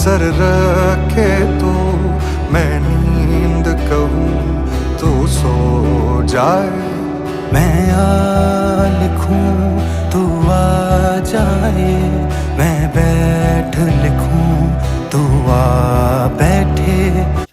Sir रखे तू, मैं नींद कहूँ तू सो जाए। मैं आ लिखूं तू आ जाए, मैं बैठ लिखूं तू आ बैठे।